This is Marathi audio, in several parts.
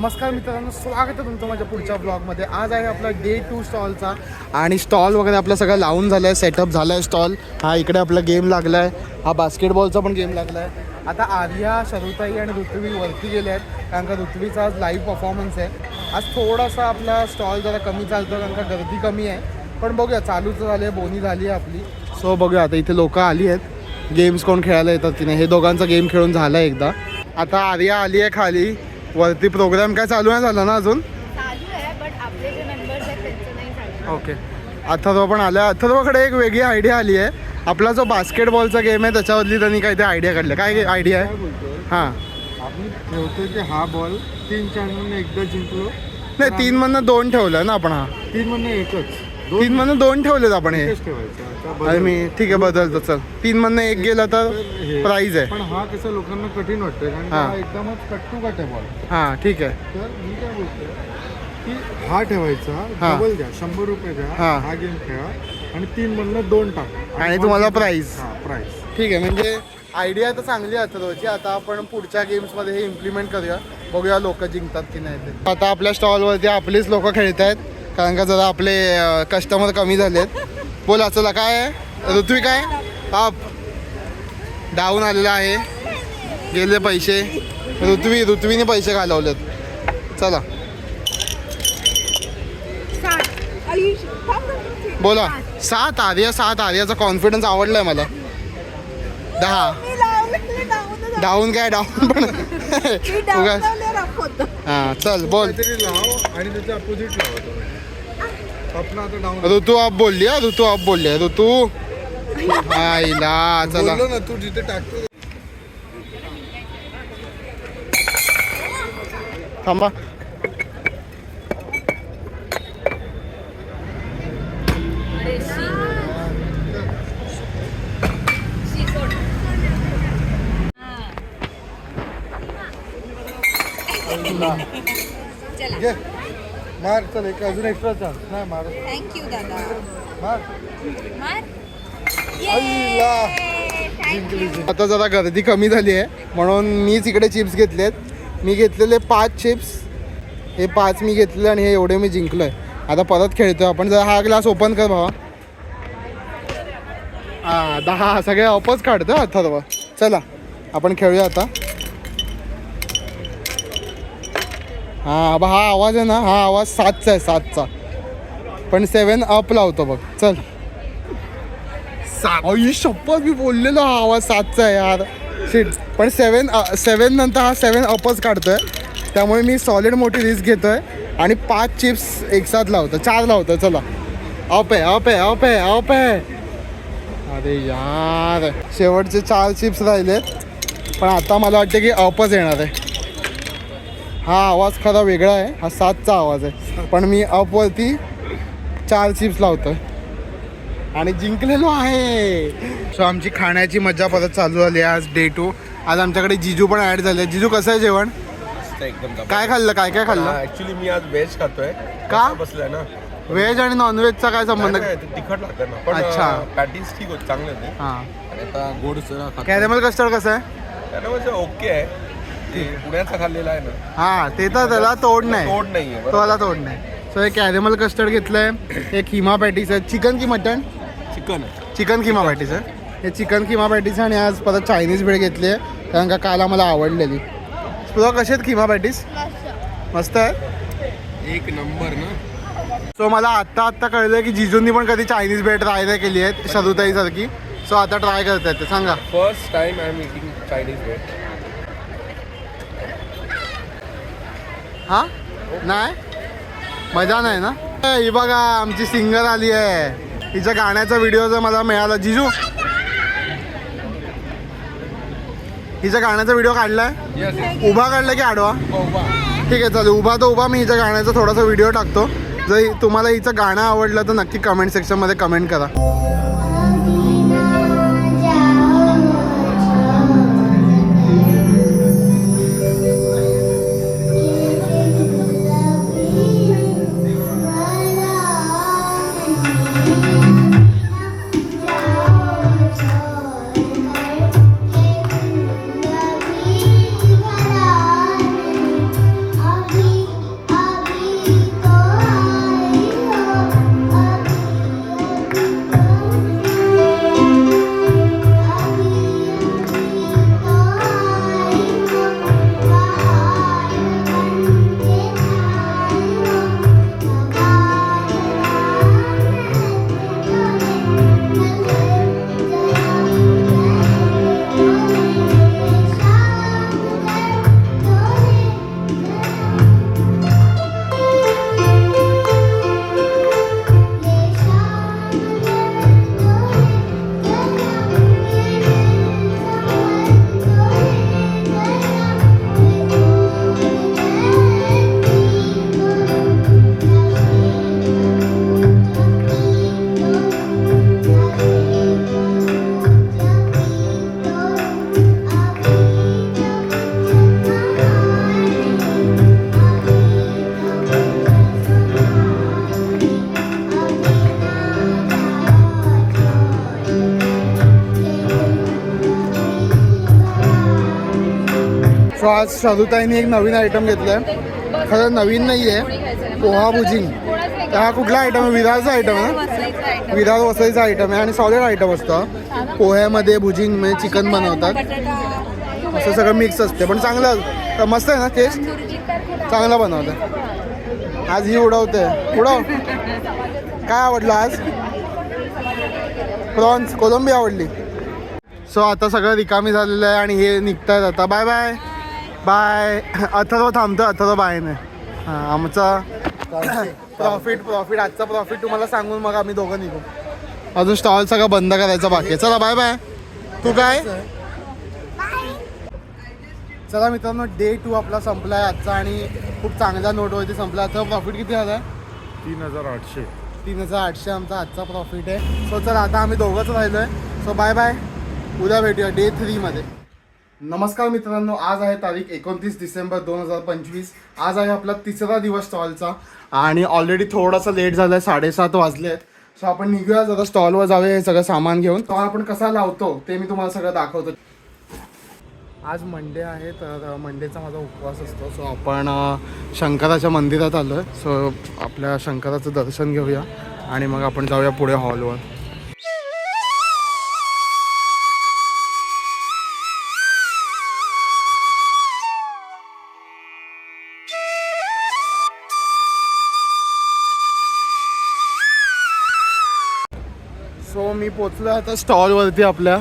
नमस्कार मित्रांनो, स्वागत आहे तुमचं माझ्या पुढच्या ब्लॉगमध्ये. आज आहे आपला डे 2 स्टॉलचा आणि स्टॉल वगैरे आपलं सगळं लावून झालं आहे, सेटअप झालं आहे स्टॉल. हा इकडे आपला गेम लागला आहे, हा बास्केटबॉलचा पण गेम लागला आहे. आता आर्या, शरुताई आणि ऋत्वी वरती गेले आहेत कारण का ऋत्वीचा आज लाईव्ह परफॉर्मन्स आहे. आज थोडासा आपला स्टॉल जरा कमी चालतो कारण का गर्दी कमी आहे, पण बघूया चालूच झाली आहे, बोनी झाली आहे आपली. सो बघूया आता इथे लोक आली आहेत, गेम्स कोण खेळायला येतात की नाही. हे दोघांचा गेम खेळून झाला आहे एकदा. आता आर्या आली आहे खाली वरती. प्रोग्राम काय चालू नाही झाला ना अजून? चालू आहे, बट आपले जे मेंबर्स आहेत त्यांचं नाही झालं. ओके. अथर्व पण आला. अथर्वकडे एक वेगळी आयडिया आली आहे. आपला जो बास्केटबॉलचा गेम आहे त्याच्यावरली त्यांनी काहीतरी आयडिया काढली. काय आयडिया आहे? हां, आपण ठेवतो की हा बॉल 3 चॅनलने एकदा जिंकलो. नाही 3 मधनं 2 ठेवलं ना आपण. हा 3 मधनं एकच 3 मधनं 2 ठेवलेत आपण. हे ठेवायचं. अरे मी ठीक आहे बदलतो. चल 3 मधनं 1 गेला तर प्राईज आहे. पण हा कसं लोकांना कठीण वाटतं कारण हा. हा एकदमच कट टू कट आहे बॉल. हां ठीक आहे. तर मी काय बोलतो की हा ठेवायचा, हा. डबल द्या, 100 रुपये द्या, हा. हा गेम खेळा आणि 3 मधनं 2 टाका आणि तुम्हाला प्राईज. हा प्राईज. ठीक आहे. म्हणजे आयडिया तर चांगली आहे अथर्वची. आता आपण पुढच्या गेम्समध्ये हे इम्प्लिमेंट करूया, बघूया लोक जिंकतात की नाही ते. आता आपल्या स्टॉलवरती आपलीच लोक खेळत आहेत कारण का जरा आपले कस्टमर कमी झालेत. बोला चला. काय आहे ऋत्वी? काय अप डाऊन आलेला आहे, गेले पैसे. ऋत्वीने पैसे घालवलेत. चला बोला. 7 आर्या, 7 आर्याचा कॉन्फिडन्स आवडलाय मला. 10 डाऊन काय डाऊन पण हां चल बोल. काहीतरी लाव आणि त्याच्या अपोजिट लावा तुम्ही. आपण आता डाऊन ऋतू आप बोलली. ऋतू आप बोलली. ऋतू आईला चला. बोललो ना तू जिथे टाकतो. थांबा. घे मार. चल एक अजून एक्स्ट्रा चान्स. नाही मार. थँक्यू दादा. मार. मार. अय्या. थँक्यू. आता जरा गर्दी कमी झाली आहे म्हणून मीच इकडे चिप्स घेतलेत. मी घेतलेले 5 चिप्स. हे 5 मी घेतलेले आणि हे एवढे मी जिंकलो आहे. आता परत खेळतो आपण. जरा हा ग्लास ओपन कर भावा. हां 10 सगळे ऑपच काढतो अथर्व. चला आपण खेळूया आता. हां बा, हा आवाज आहे ना, हा आवाज 7चा आहे, 7चा. पण 7 अप लावतो बघ. चल 7. अय्य शप्पथ, मी बोललेलो हा आवाज 7चा आहे यार. शिट. पण 7 नंतर हा 7 अपच काढतोय. त्यामुळे मी सॉलिड मोठी रिस्क घेतोय आणि 5 चिप्स एक साथ लावतो. 4 लावतो. चला अप आहे, अप आहे, अप आहे, अप आहे. अरे यार शेवटचे 4 चिप्स राहिलेत पण आता मला वाटतं की अपच येणार आहे. हा आवाज खरा वेगळा आहे, हा 7चा आवाज आहे पण मी अपवरती 4 चिप्स लावतोय आणि जिंकलेलो आहे. सो आमची खाण्याची मजा परत चालू झाली आज डे 2. आज आमच्याकडे जिजू पण ॲड झाले. जिजू कसं आहे जेवण? एकदम काय खाल्लं? काय काय खाल्लं? ऍक्च्युली मी आज व्हेज खातोय. का? बसलाय ना. व्हेज आणि नॉनव्हेजचा काय संबंध? नाही, ते तिखट लागतं ना. पण अच्छा. पॅटीज ठीक होते, चांगले होते. हां. आणि आता गोड सर कॅरेमल कस्टर्ड कसं आहे? त्याला म्हणजे ओके आहे. ते पुण्याचा खाल्लेला आहे ना. हां ते तर त्याला तोड नाही. तोड नाहीये. त्याला तोड नाही. सो हे कॅरेमल कस्टर्ड घेतलंय. हे किमा पॅटीस आहे. चिकन की mutton? Chicken chicken keema patties आहे. हे चिकन किमा पॅटीस आणि आज परत चायनीज भेळ घेतली आहे कारण का काल आम्हाला आवडलेली. तुला कसे आहेत किमा पॅटीस? मस्त आहे. एक नंबर ना. सो मला आत्ता कळलं की जिजूंनी पण कधी चायनीज भेळ ट्राय नाही केली आहे शरुताईसारखी. सो आता ट्राय करतायत ते. सांगा. First time I am eating Chinese veg. हां नाही मजा नाही ना. ही बघा आमची सिंगर आली आहे. हिच्या गाण्याचा व्हिडिओ जर मला मिळाला. जिजू हिच्या गाण्याचा व्हिडिओ काढलाय? उभा काढला की आडवा? ठीक आहे चालेल. उभा तर उभा. मी हिच्या गाण्याचा थोडासा व्हिडिओ टाकतो. जर तुम्हाला हिचं गाणं आवडलं तर नक्की कमेंट सेक्शनमध्ये कमेंट करा. Happy आज शरुताईने एक नवीन आयटम घेतलाय. खरं नवीन नाही आहे, पोहा भुजिंग. हा कुठला आयटम आहे? विरारचा आयटम आहे ना? विरार वसईचा आयटम आहे आणि सॉलिड आयटम असतं. पोह्यामध्ये भुजिंग म्हणजे चिकन बनवतात, असं सगळं मिक्स असते. पण चांगलं मस्त आहे ना टेस्ट, चांगलं बनवतं. आज ही उडवते. उडव. काय आवडलं आज? प्रॉन्स कोलंबी आवडली. सो आता सगळं रिकामी झालेलं आहे आणि हे निघतायत आता. Bye bye bye. अथर्व थांबतो, अथर्व बाय नाही. हां, आमचा प्रॉफिट आजचा प्रॉफिट तुम्हाला सांगून मग आम्ही दोघं निघू. अजून स्टॉल सगळं बंद करायचा बाकी आहे. चला बाय बाय. तू काय? चला मित्रांनो, डे 2 आपला संपला आहे आजचा आणि खूप चांगल्या नोटवरती संपला. आता प्रॉफिट किती झाला आहे? 3800. 3800 आमचा आजचा प्रॉफिट आहे. सो चला आता आम्ही दोघंच राहिलो आहे. So bye bye. उद्या भेटूया डे 3 मध्ये. नमस्कार मित्रांनो, आज आहे तारीख 29 डिसेंबर 2025. आज आहे आपला तिसरा दिवस स्टॉलचा आणि ऑलरेडी थोडासा लेट झालं आहे, 7:30 वाजले आहेत. सो आपण निघूया जरा स्टॉलवर जाऊया हे सगळं सामान घेऊन. स्टॉल आपण कसा लावतो ते मी तुम्हाला सगळं दाखवतो. आज मंडे आहे तर मंडेचा माझा उपवास असतो. सो आपण शंकराच्या मंदिरात आलो आहे. सो आपल्या शंकराचं दर्शन घेऊया आणि मग आपण जाऊया पुढे हॉलवर. सो मी पोचलो आता स्टॉलवरती आपल्या.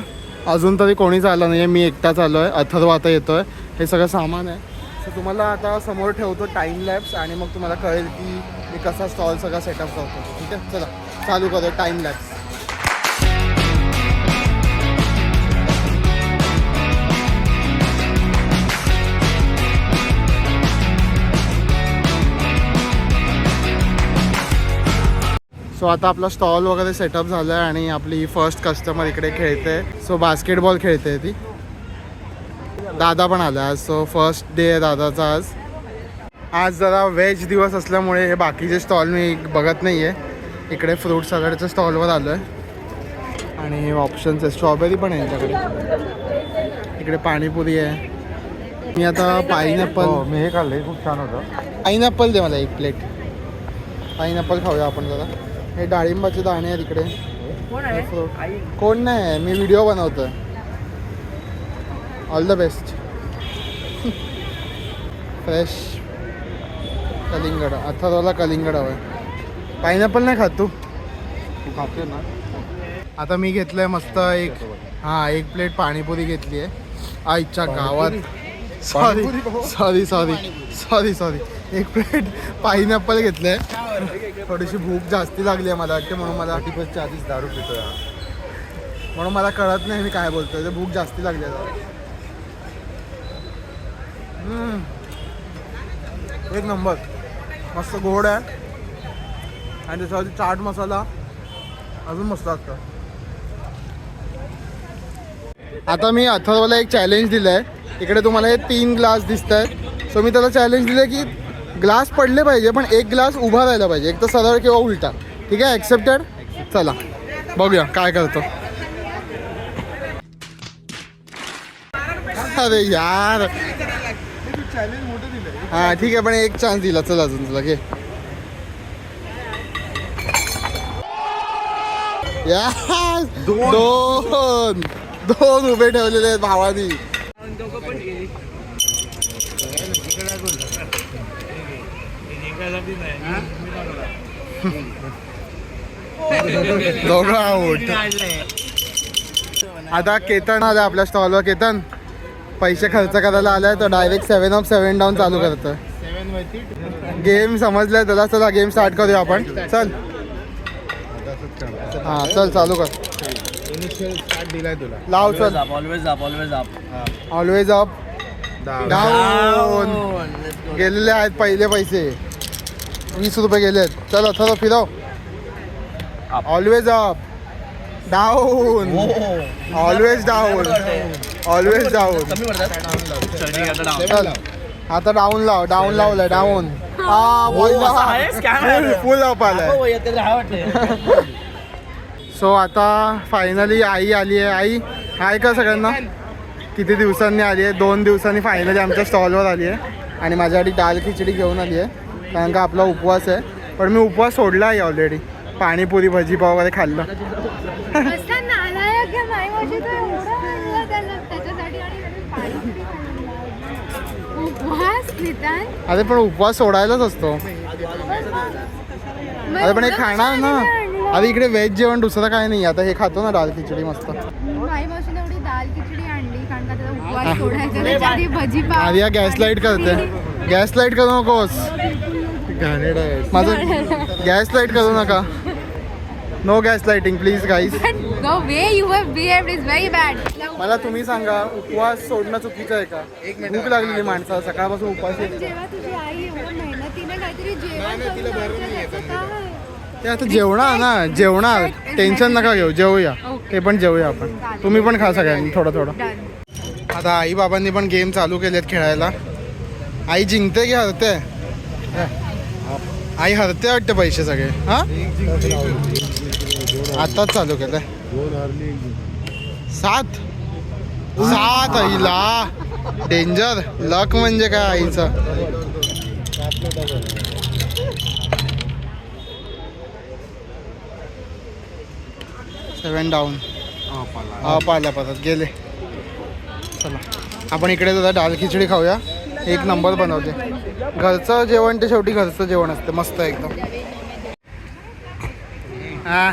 अजून तरी कोणीच आलं नाही आहे, मी एकटाच आलो आहे. अथर्व आता येतो आहे. हे सगळं सामान आहे. सो तुम्हाला आता समोर ठेवतो टाईम लॅप्स आणि मग तुम्हाला कळेल की मी कसा स्टॉल सगळा सेटअप करतो. ठीक आहे, चला चालू करूया टाईम लॅप्स. सो आता आपला स्टॉल वगैरे सेटअप झाला आहे आणि आपली फर्स्ट कस्टमर इकडे खेळते. सो बास्केटबॉल खेळते ती. दादा पण आला आज. सो फर्स्ट डे आहे दादाचा आज. आज जरा व्हेज दिवस असल्यामुळे हे बाकीचे स्टॉल मी बघत नाही आहे. इकडे फ्रूट सलाडच्या स्टॉलवर आलो आहे आणि हे ऑप्शन्स आहे. स्ट्रॉबेरी पण आहे यांच्याकडे. इकडे पाणीपुरी आहे. मी आता पाईनॅपल मी हे खाल्ले, खूप छान होतं. पाईनॅपल दे मला 1 प्लेट. पाईनॅपल खाऊया आपण जरा. हे डाळिंबाचे दाणे आहेत इकडे. कोण नाही, मी व्हिडिओ बनवतोय. All the best. फ्रेश कलिंगड. अथर्वला कलिंगड हवं आहे. पाईनॅपल नाही खात तू? खाते ना. आता मी घेतलंय मस्त एक 1 प्लेट पाणीपुरी घेतली आहे. आईच्या गावात. सॉरी 1 प्लेट पाईनॅपल घेतलंय. थोडीशी भूक जास्ती लागली आहे मला वाटते, म्हणून मला 30च्या आधीच दारू पितोय. म्हणून मला कळत नाही मी काय बोलतोय. ते भूक जास्ती लागली आहे. एक नंबर. मस्त गोड आहे आणि त्याच्यावरती चाट मसाला अजून मस्त असतं. आता मी अथर्वला एक चॅलेंज दिलं आहे. इकडे तुम्हाला हे 3 ग्लास दिसत आहेत. सो मी त्याला चॅलेंज दिलं की ग्लास पडले पाहिजे पण 1 ग्लास उभा राहिला पाहिजे, एक तर सरळ किंवा उलटा. ठीक आहे, ॲक्सेप्टेड. चला बघूया काय करतो. अरे यार, चॅलेंज मोठं दिलंय. हां ठीक आहे, पण एक चान्स दिला. चला अजून तुला घे. यार दोन उभे ठेवलेले आहेत भावानी. दोघं आउट. आता केतन आला आपल्या स्टॉलवर. केतन पैसे खर्च करायला आलाय तर डायरेक्ट 7 अप 7 डाऊन चालू करतोय. गेम समजलाय त्याला. चला गेम स्टार्ट करूया आपण. चल हां चल चालू कर. स्टार्ट दिलाय तुला. लाव. चल ऑलवेज अप डाऊन. गेलेले आहेत पहिले पैसे 20 रुपये गेलेत. चला थोडं फिरव. Always up down. Always down. Always down. चल आता डाऊन लाव. डाऊन लावलाय. डाऊन. फुल अप आलाय. सो आता फायनली आई आली आहे. आई हाय का सगळ्यांना. किती दिवसांनी आली आहे, 2 दिवसांनी फायनली आमच्या स्टॉलवर आली आहे आणि माझ्यासाठी दाल खिचडी घेऊन आली आहे कारण का आपला उपवास आहे. पण मी उपवास सोडला आहे ऑलरेडी. पाणीपुरी भजीपाव वगैरे खाल्लं. असा नालायक आहे माई मावशी, तो एवढं आणलं त्याला त्याच्यासाठी आणि पाणीपुरी खाल्लं. उपवास निदान. अरे पण उपवास सोडायलाच असतो. अरे पण हे खाणार ना. अरे इकडे व्हेज जेवण दुसरं काय नाही. आता हे खातो ना दाल खिचडी मस्त. माई मावशीने एवढी दाल खिचडी आणली कारण का त्याला उपवास सोडायचा, त्याच्यासाठी भजीपाव. आधी या गॅस लाईट करते. गॅस लाईट करू नकोस. माझं गॅस लाईट करू नका. No gas lighting please guys. The way you have behaved is very bad. मला तुम्ही सांगा उपवास सोडणं चुकीचं आहे का? भूक लागलेली माणसाला सकाळपासून उपवास आहे. जेव्हा तुझी आई एवढं मेहनतीने काहीतरी जेवण करून आणते, त्याचं काय? ते आता जेवणार ना, जेवणार. टेन्शन नका घेऊ, जेवूया. ते पण जेवूया आपण. तुम्ही पण खा सगळ्यांनी थोडं थोडं. Done. आता आई बाबांनी पण गेम चालू केलेत खेळायला. आई जिंकते की हरते? आई हरते वाटते पैसे सगळे. हा आताच चालू केलंय. 7 आईला डेंजर. लक म्हणजे काय आईचं. 7 डाऊन. आल्या परत गेले. चला आपण इकडे सुद्धा दाल खिचडी खाऊया. एक नंबर बनवते. घरचं जेवण ते शेवटी घरचं जेवण असते. मस्त एकदम. हा